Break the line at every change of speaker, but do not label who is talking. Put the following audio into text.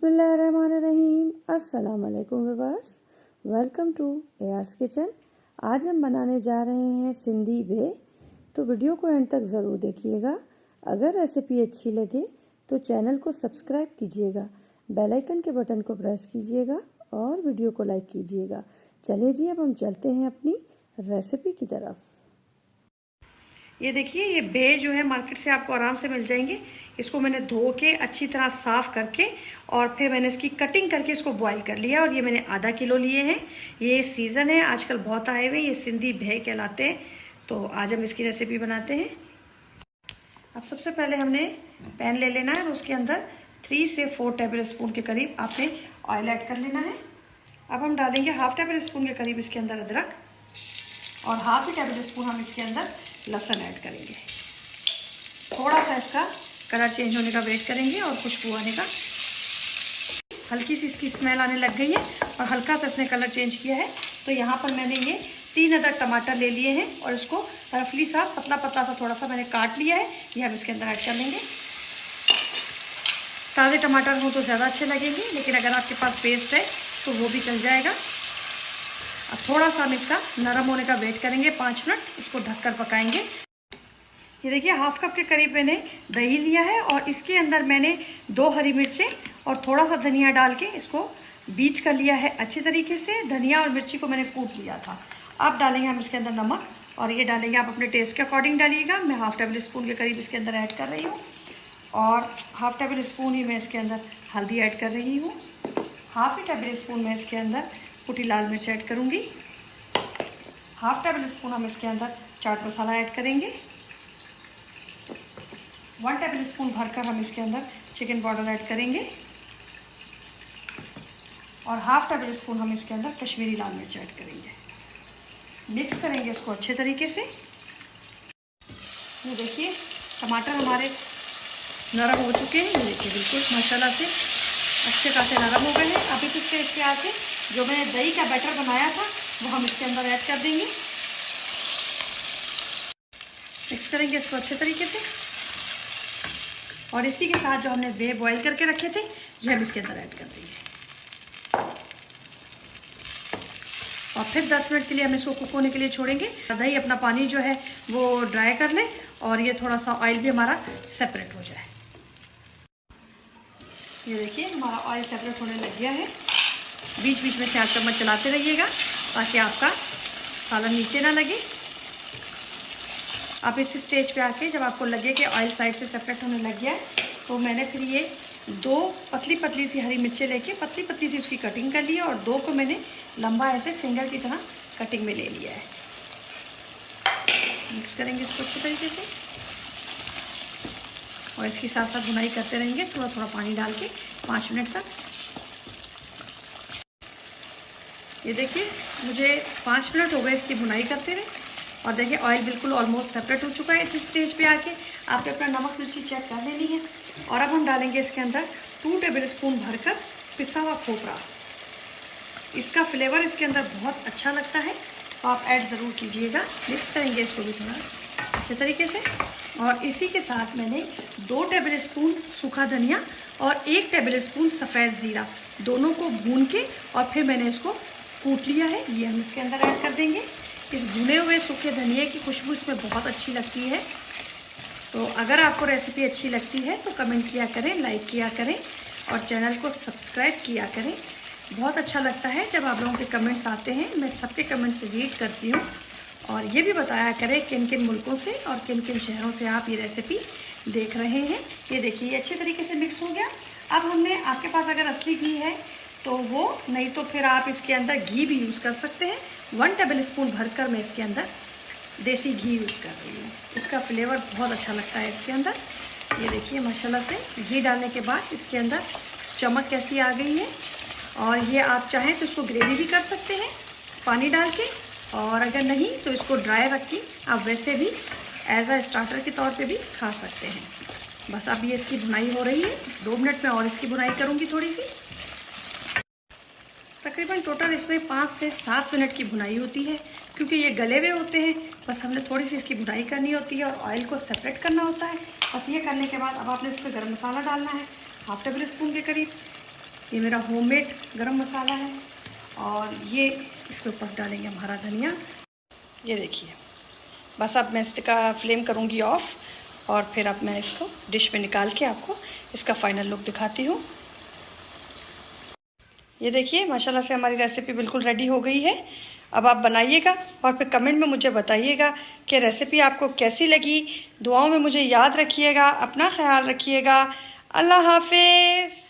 बिस्मिल्लाहिर्रहमानिर्रहीम। अस्सलाम वालेकुम viewers, welcome to AR's kitchen. आज हम बनाने जा रहे हैं सिंधी भे, तो वीडियो को एंड तक ज़रूर देखिएगा। अगर रेसिपी अच्छी लगे तो चैनल को सब्सक्राइब कीजिएगा, बेल आइकन के बटन को प्रेस कीजिएगा और वीडियो को लाइक कीजिएगा। चलिए जी, अब हम चलते हैं अपनी रेसिपी की तरफ।
ये देखिए, ये बे जो है मार्केट से आपको आराम से मिल जाएंगे। इसको मैंने धो के अच्छी तरह साफ करके और फिर मैंने इसकी कटिंग करके इसको बॉईल कर लिया और ये मैंने आधा किलो लिए हैं। ये सीज़न है, आजकल बहुत आए हुए, ये सिंधी भे कहलाते हैं। तो आज हम इसकी रेसिपी बनाते हैं। अब सबसे पहले हमने पैन ले लेना है और उसके अंदर 3 से 4 टेबल स्पून के करीब आपने ऑयल ऐड कर लेना है। अब हम डालेंगे हाफ टेबल स्पून के करीब इसके अंदर अदरक और हाफ टेबल स्पून हम इसके अंदर लहसुन ऐड करेंगे। थोड़ा सा इसका कलर चेंज होने का वेट करेंगे और खुशबू आने का। हल्की सी इसकी स्मेल आने लग गई है और हल्का सा इसने कलर चेंज किया है। तो यहाँ पर मैंने ये 3 अदर टमाटर ले लिए हैं और इसको रफली सा पतला पतला सा थोड़ा सा मैंने काट लिया है। ये हम इसके अंदर ऐड कर लेंगे। ताज़े टमाटर हो तो ज़्यादा अच्छे लगेंगे, लेकिन अगर आपके पास पेस्ट है तो वो भी चल जाएगा। अब थोड़ा सा हम इसका नरम होने का वेट करेंगे, 5 मिनट इसको ढककर पकाएंगे। ये देखिए, हाफ कप के करीब मैंने दही लिया है और इसके अंदर मैंने 2 हरी मिर्चें और थोड़ा सा धनिया डाल के इसको बीट कर लिया है अच्छे तरीके से। धनिया और मिर्ची को मैंने कूट लिया था। अब डालेंगे हम इसके अंदर नमक और ये डालेंगे आप अपने टेस्ट के अकॉर्डिंग डालिएगा। मैं हाफ टेबल स्पून के करीब इसके अंदर ऐड कर रही हूँ और हाफ टेबल स्पून ही मैं इसके अंदर हल्दी ऐड कर रही हूँ। हाफ ही टेबल स्पून मैं इसके अंदर कुटी लाल मिर्च ऐड करूँगी। हाफ टेबल स्पून हम इसके अंदर चाट मसाला ऐड करेंगे। 1 टेबल स्पून भरकर हम इसके अंदर चिकन पाउडर ऐड करेंगे और हाफ टेबल स्पून हम इसके अंदर कश्मीरी लाल मिर्च ऐड करेंगे। मिक्स करेंगे इसको अच्छे तरीके से। ये देखिए, टमाटर हमारे नरम हो चुके हैं। ये देखिए, बिल्कुल माशाल्लाह से अच्छे खासे नरम हो गए हैं। अभी इसके इसके आके जो मैंने दही का बैटर बनाया था वो हम इसके अंदर ऐड कर देंगे। मिक्स करेंगे इसको अच्छे तरीके से और इसी के साथ जो हमने बे बॉईल करके रखे थे ये हम इसके अंदर ऐड कर देंगे और फिर 10 मिनट के लिए हम इसको कुक होने के लिए छोड़ेंगे। दही अपना पानी जो है वो ड्राई कर ले और ये थोड़ा सा ऑयल भी हमारा सेपरेट हो जाए। ये देखिए, हमारा ऑयल सेपरेट होने लग गया है। बीच बीच में से आप चम्मच चलाते रहिएगा ताकि आपका सालन नीचे ना लगे। आप इस स्टेज पे आके जब आपको लगे कि ऑयल साइड से सेपरेट होने लग गया है तो मैंने फिर ये 2 पतली पतली सी हरी मिर्चें लेके पतली पतली सी उसकी कटिंग कर ली है और 2 को मैंने लंबा ऐसे फिंगर की तरह कटिंग में ले लिया है। मिक्स करेंगे इसको अच्छे तरीके से और इसकी साथ साथ भुनाई करते रहेंगे, थोड़ा थोड़ा पानी डाल के 5 मिनट तक। ये देखिए, मुझे 5 मिनट हो गए इसकी भुनाई करते हुए और देखिए ऑयल बिल्कुल ऑलमोस्ट सेपरेट हो चुका है। इस स्टेज पे आके आपने अपना नमक मिर्ची चेक कर लेनी है और अब हम डालेंगे इसके अंदर 2 टेबल स्पून भरकर पिसा हुआ खोपरा। इसका फ्लेवर इसके अंदर बहुत अच्छा लगता है, तो आप ऐड ज़रूर कीजिएगा। मिक्स करेंगे इसको भी थोड़ा अच्छे तरीके से और इसी के साथ मैंने 2 टेबल स्पून सूखा धनिया और 1 टेबल स्पून सफ़ेद ज़ीरा दोनों को भून के और फिर मैंने इसको कूट लिया है। ये हम इसके अंदर ऐड कर देंगे। इस भुने हुए सूखे धनिए की खुशबू इसमें बहुत अच्छी लगती है। तो अगर आपको रेसिपी अच्छी लगती है तो कमेंट किया करें, लाइक किया करें और चैनल को सब्सक्राइब किया करें। बहुत अच्छा लगता है जब आप लोगों के कमेंट्स आते हैं। मैं सबके कमेंट्स रीड करती हूँ और ये भी बताया करें किन किन मुल्कों से और किन किन शहरों से आप ये रेसिपी देख रहे हैं। ये देखिए, ये अच्छे तरीके से मिक्स हो गया। अब हमने, आपके पास अगर असली घी है तो वो, नहीं तो फिर आप इसके अंदर घी भी यूज़ कर सकते हैं। 1 टेबल स्पून भरकर मैं इसके अंदर देसी घी यूज़ कर रही हूँ। इसका फ्लेवर बहुत अच्छा लगता है इसके अंदर। ये देखिए, माशाल्लाह से घी डालने के बाद इसके अंदर चमक कैसी आ गई है। और ये आप चाहें तो इसको ग्रेवी भी कर सकते हैं पानी डाल के, और अगर नहीं तो इसको ड्राई रख के आप वैसे भी एज अ स्टार्टर के तौर पे भी खा सकते हैं। बस अब ये इसकी भुनाई हो रही है। 2 मिनट में और इसकी भुनाई करूँगी थोड़ी सी। तकरीबन टोटल इसमें 5 से 7 मिनट की भुनाई होती है, क्योंकि ये गले हुए होते हैं। बस हमने थोड़ी सी इसकी भुनाई करनी होती है और ऑयल को सेपरेट करना होता है। बस ये करने के बाद अब आपने इस पर गर्म मसाला डालना है, हाफ टेबल स्पून के करीब। ये मेरा होममेड गरम मसाला है और ये इसके ऊपर डालेंगे हम हरा धनिया। ये देखिए, बस अब मैं इसका फ्लेम करूँगी ऑफ और फिर अब मैं इसको डिश में निकाल के आपको इसका फाइनल लुक दिखाती हूँ। ये देखिए माशाल्लाह से हमारी रेसिपी बिल्कुल रेडी हो गई है। अब आप बनाइएगा और फिर कमेंट में मुझे बताइएगा कि रेसिपी आपको कैसी लगी। दुआओं में मुझे याद रखिएगा, अपना ख्याल रखिएगा। अल्लाह हाफिज़।